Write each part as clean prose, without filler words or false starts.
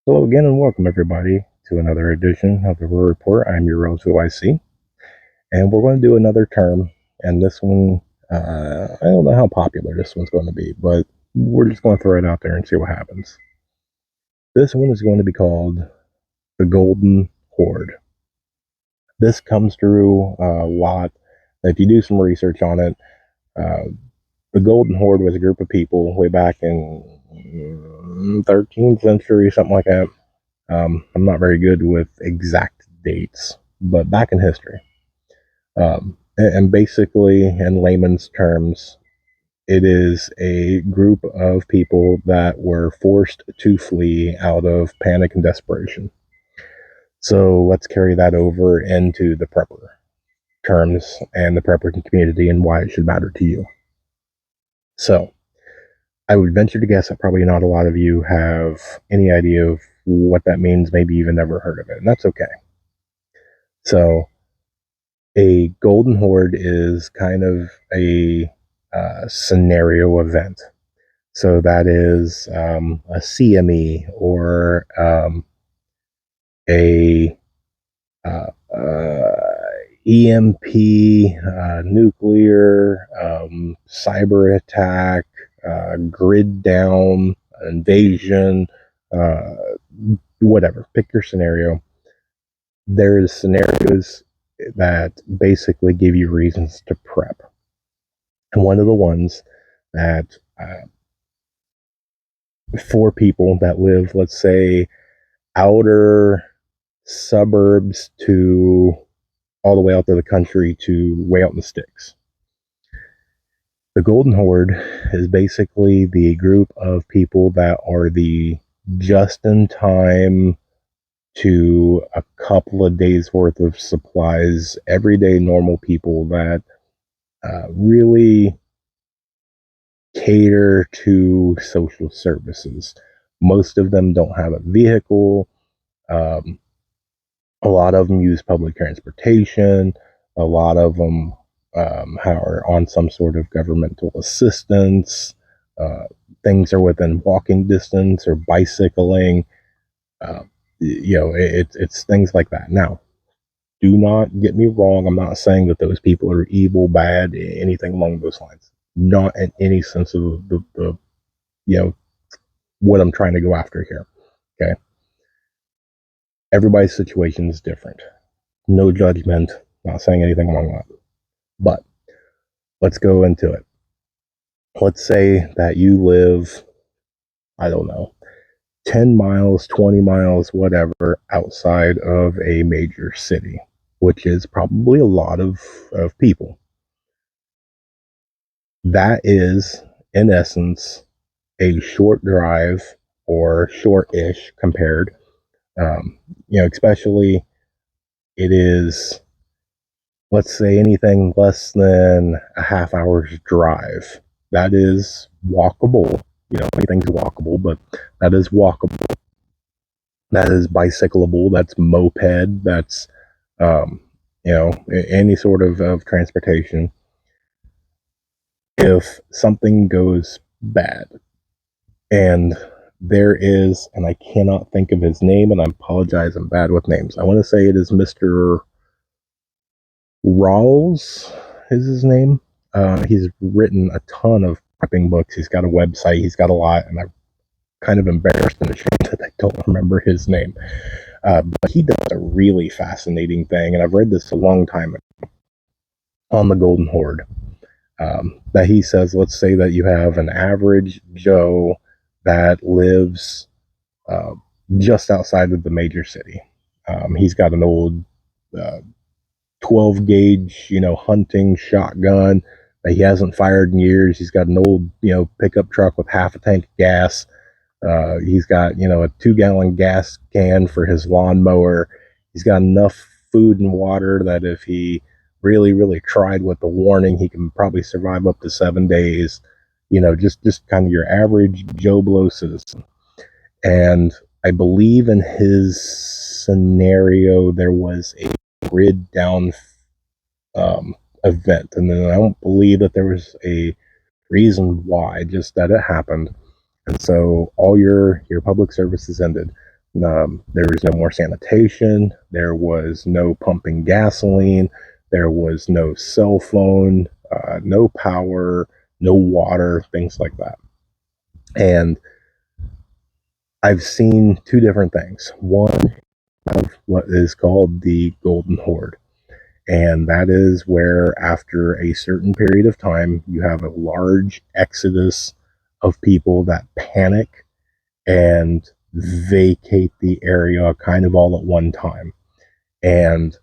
Hello again and welcome everybody to another edition of the Ruhr Report. I'm your Rose OIC, and we're going to do another term. And this one, I don't know how popular this one's going to be, but we're just going to throw it out there and see what happens. This one is going to be called the Golden Horde. This comes through a lot. If you do some research on it, the Golden Horde was a group of people way back in 13th century, something like that. I'm not very good with exact dates, but back in history. And basically, in layman's terms, it is a group of people that were forced to flee out of panic and desperation. So let's carry that over into the prepper terms and the prepper community and why it should matter to you. So I would venture to guess that probably not a lot of you have any idea of what that means, maybe even never heard of it, and that's okay. So a Golden Horde is kind of a scenario event. So that is a CME or a EMP, nuclear, cyber attack, grid down, invasion, whatever. Pick your scenario. There's scenarios that basically give you reasons to prep. And one of the ones that for people that live, let's say, outer suburbs to all the way out to the country to way out in the sticks. The Golden Horde is basically the group of people that are the just-in-time to a couple of days worth of supplies, everyday normal people that really cater to social services. Most of them don't have a vehicle. A lot of them use public transportation. A lot of them are on some sort of governmental assistance. Things are within walking distance or bicycling. It's things like that. Now, do not get me wrong. I'm not saying that those people are evil, bad, anything along those lines. Not in any sense of the what I'm trying to go after here. Okay. Everybody's situation is different. No judgment. Not saying anything wrong with that. But let's go into it. Let's say that you live, I don't know, 10 miles, 20 miles, whatever, outside of a major city, which is probably a lot of people. That is, in essence, a short drive or short-ish compared. Especially it is, let's say, anything less than a half hour's drive. That is walkable. Anything's walkable, but that is walkable. That is bicyclable. That's moped. That's, any sort of transportation. If something goes bad, and there is, and I cannot think of his name, and I apologize, I'm bad with names. I want to say it is Mr. Rawls is his name. He's written a ton of prepping books. He's got a website. He's got a lot, and I'm kind of embarrassed and ashamed that I don't remember his name. But he does a really fascinating thing, and I've read this a long time ago on the Golden Horde. That he says, let's say that you have an average Joe that lives just outside of the major city. He's got an old 12 gauge, hunting shotgun that he hasn't fired in years. He's got an old, pickup truck with half a tank of gas. He's got, a 2-gallon gas can for his lawnmower. He's got enough food and water that if he really, really tried with the warning, he can probably survive up to 7 days. Just kind of your average Joe Blow citizen. And I believe in his scenario, there was a grid down event. And then I don't believe that there was a reason why, just that it happened. And so all your public services ended. There was no more sanitation. There was no pumping gasoline. There was no cell phone, no power, no water, things like that. And I've seen two different things. One of what is called the Golden Horde. And that is where, after a certain period of time, you have a large exodus of people that panic and vacate the area kind of all at one time. And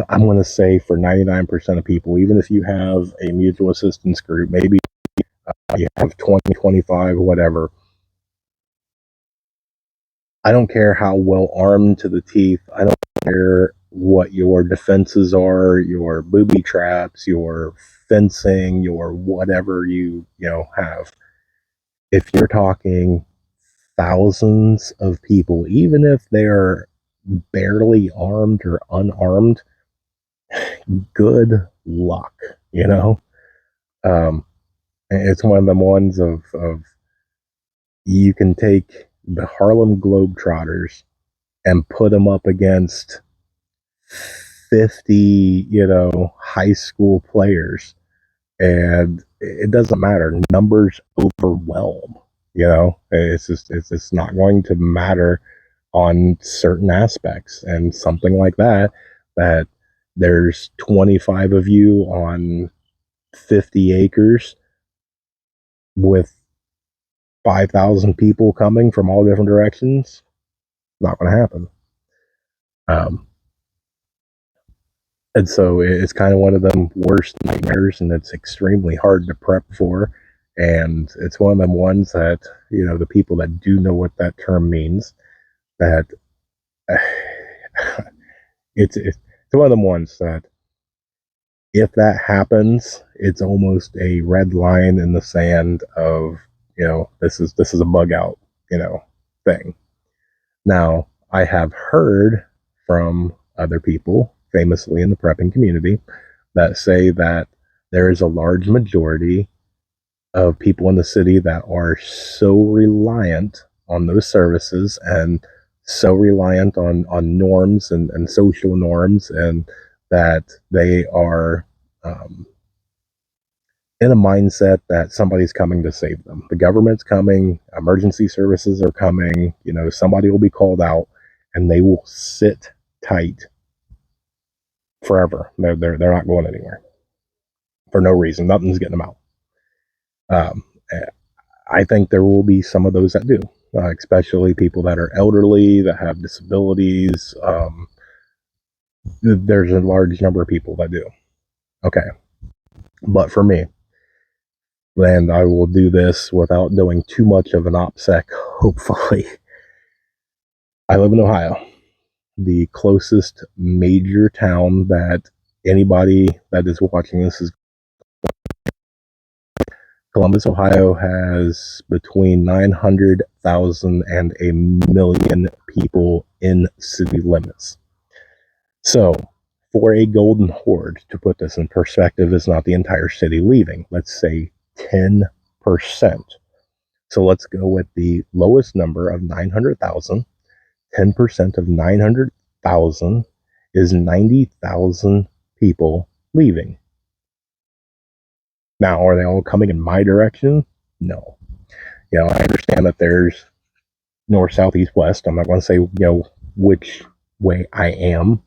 I'm going to say for 99% of people, even if you have a mutual assistance group, maybe you have 20, 25, whatever, I don't care how well armed to the teeth. I don't care what your defenses are, your booby traps, your fencing, your whatever you have. If you're talking thousands of people, even if they're barely armed or unarmed, good luck. Um, it's one of them ones of you can take the Harlem Globetrotters and put them up against 50, high school players, and it doesn't matter. Numbers overwhelm. It's just not going to matter on certain aspects, and something like that there's 25 of you on 50 acres with 5,000 people coming from all different directions. Not going to happen. Um, and so it's kind of one of them worst nightmares, and it's extremely hard to prep for. And it's one of them ones that, the people that do know what that term means, that it's one of them ones that, if that happens, it's almost a red line in the sand of, this is a bug out, thing. Now, I have heard from other people, famously in the prepping community, that say that there is a large majority of people in the city that are so reliant on those services, and so reliant on norms and social norms, and that they are in a mindset that somebody's coming to save them. The government's coming, emergency services are coming, somebody will be called out, and they will sit tight forever. They're not going anywhere for no reason. Nothing's getting them out. Um, I think there will be some of those that do, especially people that are elderly, that have disabilities. There's a large number of people that do. Okay. But for me, and I will do this without doing too much of an OPSEC, hopefully. I live in Ohio. The closest major town that anybody that is watching this is Columbus, Ohio, has between 900,000 and a million people in city limits. So, for a Golden Horde, to put this in perspective, is not the entire city leaving. Let's say 10%. So let's go with the lowest number of 900,000. 10% of 900,000 is 90,000 people leaving. Now, are they all coming in my direction? No. I understand that there's north, south, east, west. I'm not going to say, which way I am.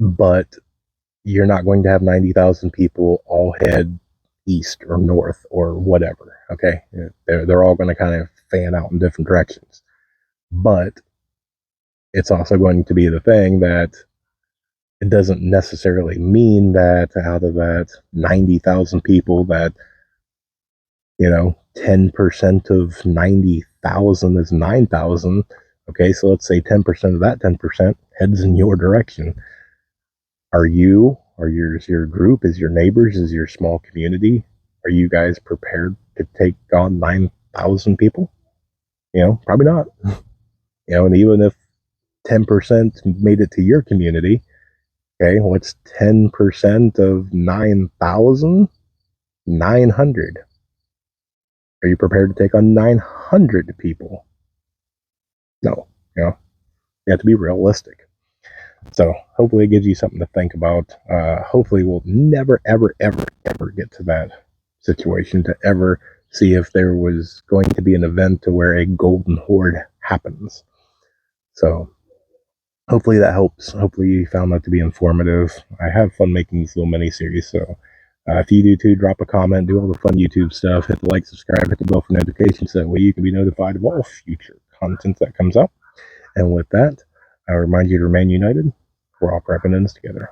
But you're not going to have 90,000 people all head east or north or whatever. Okay. They're all going to kind of fan out in different directions. But it's also going to be the thing that it doesn't necessarily mean that out of that 90,000 people that, 10% of 90,000 is 9,000. Okay, so let's say 10% of that 10% heads in your direction. Are your group, is your neighbors, is your small community, are you guys prepared to take on 9,000 people? Probably not. And even if 10% made it to your community, okay, what's 10% of 9,000? 900. Are you prepared to take on 900 people? No, you have to be realistic. So hopefully it gives you something to think about. Hopefully we'll never, ever, ever, ever get to that situation to ever see if there was going to be an event to where a Golden Horde happens. So hopefully that helps. Hopefully you found that to be informative. I have fun making these little mini-series, so if you do too, drop a comment, do all the fun YouTube stuff, hit the like, subscribe, hit the bell for notifications, so that way you can be notified of all future content that comes out. And with that, I remind you to remain united. We're all prepping in this together.